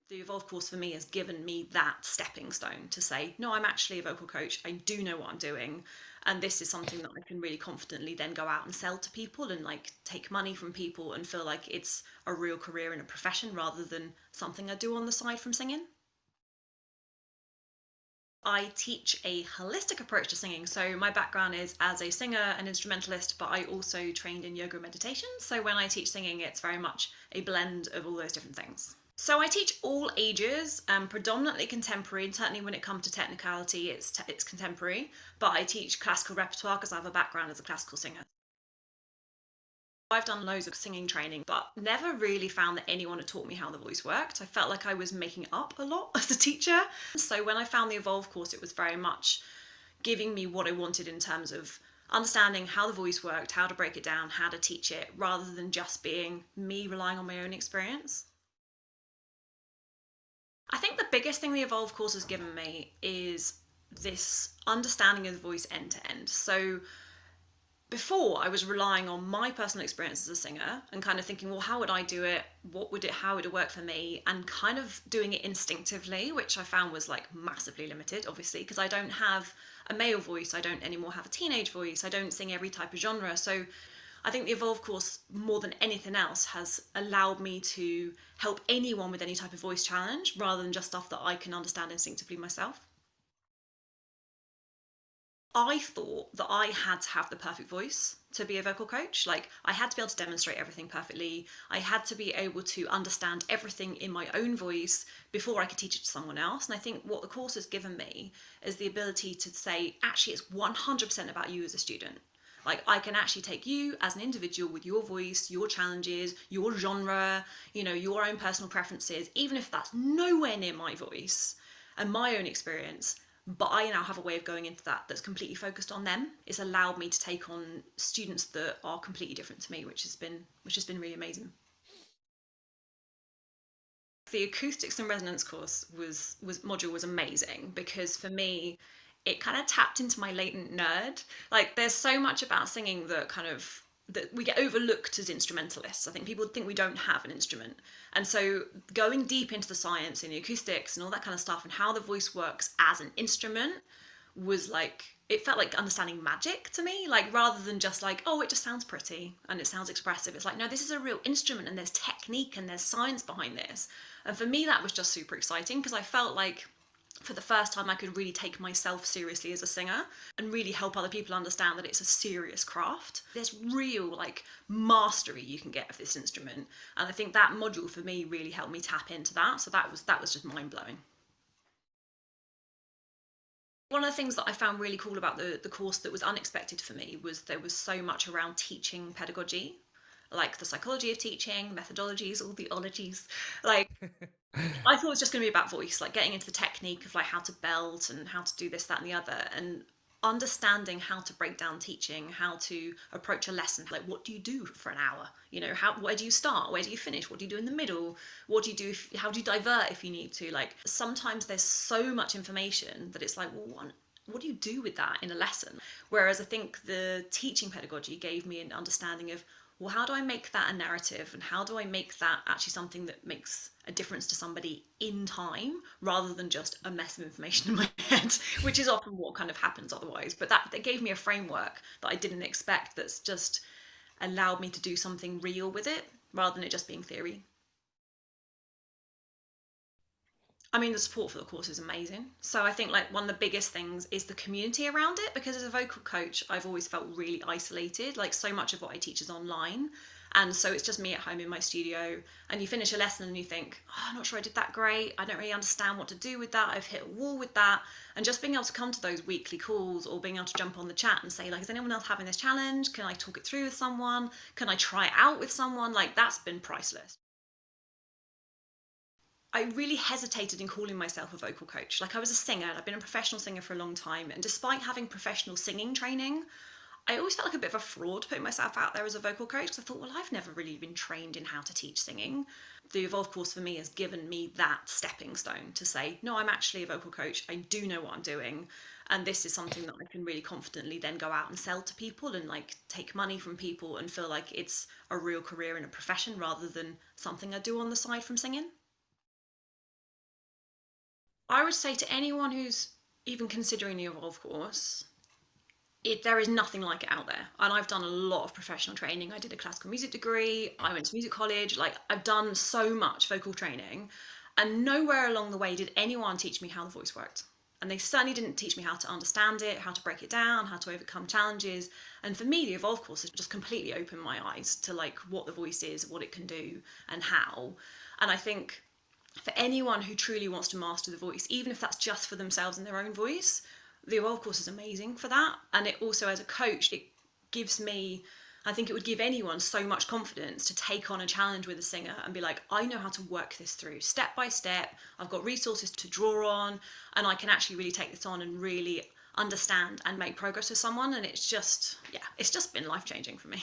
The Evolve course for me has given me that stepping stone to say, no, I'm actually a vocal coach. I do know what I'm doing. And this is something that I can really confidently then go out and sell to people and like take money from people and feel like it's a real career and a profession rather than something I do on the side from singing. I teach a holistic approach to singing. So my background is as a singer and instrumentalist, but I also trained in yoga and meditation. So when I teach singing, it's very much a blend of all those different things. So I teach all ages, predominantly contemporary, and certainly when it comes to technicality, it's contemporary. But I teach classical repertoire because I have a background as a classical singer. I've done loads of singing training, but never really found that anyone had taught me how the voice worked. I felt like I was making it up a lot as a teacher. So when I found the Evolve course, it was very much giving me what I wanted in terms of understanding how the voice worked, how to break it down, how to teach it, rather than just being me relying on my own experience. I think the biggest thing the Evolve course has given me is this understanding of the voice end to end. So before I was relying on my personal experience as a singer and kind of thinking, well, how would I do it? How would it work for me? And kind of doing it instinctively, which I found was like massively limited, obviously, because I don't have a male voice. I don't anymore have a teenage voice. I don't sing every type of genre. So I think the Evolve course, more than anything else, has allowed me to help anyone with any type of voice challenge rather than just stuff that I can understand instinctively myself. I thought that I had to have the perfect voice to be a vocal coach. Like, I had to be able to demonstrate everything perfectly. I had to be able to understand everything in my own voice before I could teach it to someone else. And I think what the course has given me is the ability to say, actually, it's 100% about you as a student. Like, I can actually take you as an individual with your voice, your challenges, your genre, your own personal preferences, even if that's nowhere near my voice and my own experience, but I now have a way of going into that that's completely focused on them. It's allowed me to take on students that are completely different to me, which has been really amazing. The acoustics and resonance course was amazing because for me it kind of tapped into my latent nerd. Like, there's so much about singing that we get overlooked as instrumentalists. I think people think we don't have an instrument. And so going deep into the science and the acoustics and all that kind of stuff and how the voice works as an instrument was like, it felt like understanding magic to me. Like, rather than just like, oh, it just sounds pretty and it sounds expressive, it's like, no, this is a real instrument and there's technique and there's science behind this. And for me that was just super exciting because I felt like for the first time I could really take myself seriously as a singer and really help other people understand that it's a serious craft. There's real like mastery you can get of this instrument, and I think that module for me really helped me tap into that. So that was just mind blowing. One of the things that I found really cool about the course that was unexpected for me was there was so much around teaching pedagogy, like the psychology of teaching, methodologies, all the ologies. Like, I thought it was just going to be about voice, like getting into the technique of like how to belt and how to do this, that, and the other, and understanding how to break down teaching, how to approach a lesson. Like, what do you do for an hour? Where do you start? Where do you finish? What do you do in the middle? What do you do? How do you divert if you need to? Like, sometimes there's so much information that it's like, well, what do you do with that in a lesson? Whereas I think the teaching pedagogy gave me an understanding of, well, how do I make that a narrative and how do I make that actually something that makes a difference to somebody in time rather than just a mess of information in my head, which is often what kind of happens otherwise. But that gave me a framework that I didn't expect, that's just allowed me to do something real with it rather than it just being theory. I mean, the support for the course is amazing. So I think like one of the biggest things is the community around it, because as a vocal coach, I've always felt really isolated. Like, so much of what I teach is online. And so it's just me at home in my studio, and you finish a lesson and you think, oh, I'm not sure I did that great. I don't really understand what to do with that. I've hit a wall with that. And just being able to come to those weekly calls or being able to jump on the chat and say, like, is anyone else having this challenge? Can I talk it through with someone? Can I try it out with someone? Like, that's been priceless. I really hesitated in calling myself a vocal coach. Like, I was a singer, and I've been a professional singer for a long time. And despite having professional singing training, I always felt like a bit of a fraud putting myself out there as a vocal coach, because I thought, well, I've never really been trained in how to teach singing. The Evolve course for me has given me that stepping stone to say, no, I'm actually a vocal coach. I do know what I'm doing. And this is something that I can really confidently then go out and sell to people and like take money from people and feel like it's a real career and a profession rather than something I do on the side from singing. I would say to anyone who's even considering the Evolve course, there is nothing like it out there. And I've done a lot of professional training. I did a classical music degree. I went to music college. Like, I've done so much vocal training, and nowhere along the way did anyone teach me how the voice worked. And they certainly didn't teach me how to understand it, how to break it down, how to overcome challenges. And for me, the Evolve course has just completely opened my eyes to like what the voice is, what it can do, and how. And I think for anyone who truly wants to master the voice, even if that's just for themselves and their own voice, the Evolve course is amazing for that. And it also, as a coach, it gives me, I think it would give anyone so much confidence to take on a challenge with a singer and be like, I know how to work this through step by step. I've got resources to draw on, and I can actually really take this on and really understand and make progress with someone. And it's just, yeah, it's just been life changing for me.